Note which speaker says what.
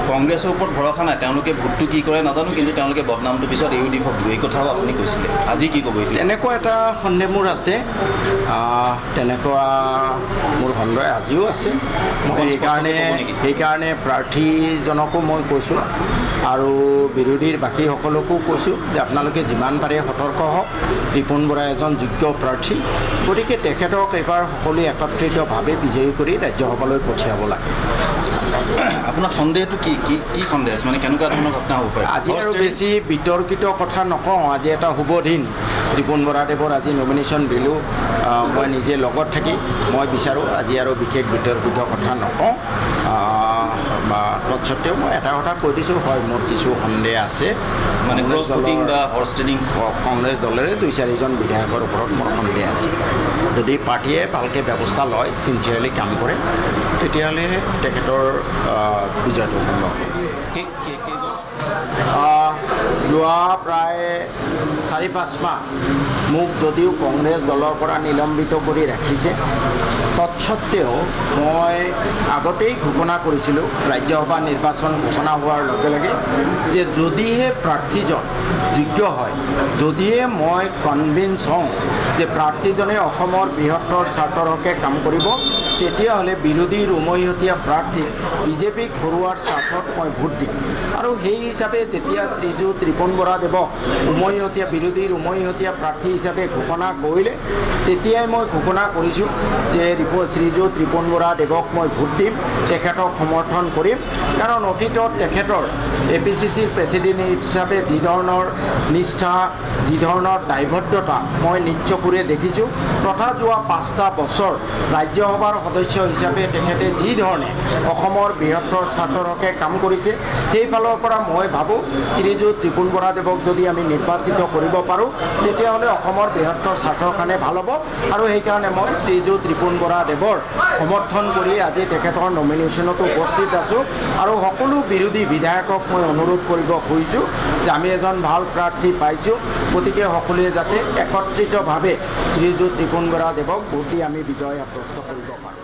Speaker 1: কংগ্ৰেছৰ ওপৰত ভৰসা নাই, তেওঁলোকে ভোটটো কি কৰে নাজানো, কিন্তু তেওঁলোকে বদনামটো পিছত এৰি দিব, এই কথাও আপুনি কৈছিলে। আজি কি ক'ব?
Speaker 2: তেনেকুৱা এটা সন্দেহ মোৰ আছে, তেনেকুৱা মোৰ সন্দেহ আজিও আছে। মই সেইকাৰণে প্ৰাৰ্থীজনকো মই কৈছোঁ আৰু বিৰোধীৰ বাকীসকলকো কৈছোঁ যে আপোনালোকে যিমান পাৰে সতৰ্ক হওক। ৰিপুণ বৰা এজন যোগ্য প্ৰাৰ্থী, গতিকে তেখেতক এইবাৰ সকলোৱে একত্ৰিতভাৱে বিজয়ী কৰি ৰাজ্যসভালৈ পঠিয়াব লাগে।
Speaker 1: আপোনাৰ সন্দেহটো কি সন্দেহ আছে, মানে কেনেকুৱা ধৰণৰ ঘটনা হ'ব পাৰে?
Speaker 2: আজি আৰু বেছি বিতৰ্কিত কথা নকওঁ। আজি এটা শুভ দিন, ৰিপুণ বৰাদেৱৰ আজি নমিনেশ্যন দিলোঁ। মই নিজে লগত থাকি মই বিচাৰোঁ আজি আৰু বিশেষ বিতৰ্কিত কথা নকওঁ। তৎসত্বেও মই এটা কথা কৈ দিছোঁ, হয় মোৰ কিছু সন্দেহ আছে।
Speaker 1: মানে
Speaker 2: কংগ্ৰেছ দলেৰে 2-4জন বিধায়কৰ ওপৰত মোৰ সন্দেহ আছে। যদি পাৰ্টীয়ে ভালকৈ ব্যৱস্থা লয়, চিনচিয়াৰলি কাম কৰে, তেতিয়াহ'লে তেখেতৰ বিজয়টো সম্ভৱ। যোৱা প্ৰায় 4-5 মাহ মোক যদিও কংগ্ৰেছ দলৰ পৰা নিলম্বিত কৰি ৰাখিছে, তৎসত্বেও মই আগতেই ঘোষণা কৰিছিলোঁ, ৰাজ্যসভা নিৰ্বাচন ঘোষণা হোৱাৰ লগে লগে, যে যদিহে প্ৰাৰ্থীজন যোগ্য হয়, যদিহে মই কনভিন্স হওঁ যে প্ৰাৰ্থীজনে অসমৰ বৃহত্তৰ স্বাৰ্থৰ হকে কাম কৰিব, তেতিয়াহ'লে বিৰোধীৰ উমৈহতীয়া প্ৰাৰ্থী বিজেপিক হৰুৱাৰ স্বাৰ্থত মই ভোট দিম। আৰু সেই হিচাপে যেতিয়া শ্ৰীযুত ৰিপুণ বৰাদেৱক বিৰোধীৰ উমৈহতীয়া প্ৰাৰ্থী হিচাপে ঘোষণা কৰিলে, তেতিয়াই মই ঘোষণা কৰিছোঁ যে শ্ৰীযুত ৰিপুণ বৰাদেৱক মই ভোট দিম, তেখেতক সমৰ্থন কৰিম। কাৰণ অতীতত তেখেতৰ APCCৰ প্ৰেচিডেণ্ট হিচাপে যি ধৰণৰ নিষ্ঠা, যি ধৰণৰ দায়বদ্ধতা মই নিজ চকুৰে দেখিছোঁ, তথা যোৱা 5টা বছৰ ৰাজ্যসভাৰ সদস্য হিচাপে তেখেতে যি ধৰণে অসমৰ বৃহত্তৰ স্বাৰ্থৰ হকে কাম কৰিছে, সেইফালৰ পৰা মই ভাবোঁ শ্ৰীযুত ৰিপুণ বৰাদেৱক যদি আমি নিৰ্বাচিত কৰিব পাৰোঁ, তেতিয়াহ'লে অসমৰ বৃহত্তৰ স্বাৰ্থৰ কাৰণে ভাল হ'ব। আৰু সেইকাৰণে মই শ্ৰীযুত ৰিপুণ বৰাদেৱৰ সমৰ্থন কৰি আজি তেখেতৰ নমিনেশ্যনতো উপস্থিত আছোঁ। আৰু সকলো বিৰোধী বিধায়কক মই অনুৰোধ কৰিব খুজিছোঁ যে আমি এজন ভাল প্ৰাৰ্থী পাইছোঁ, গতিকে সকলোৱে যাতে একত্ৰিতভাৱে শ্ৰীযুত ৰিপুণ বৰাদেৱক ভোট দি আমি বিজয় সাব্যস্ত কৰিব পাৰোঁ।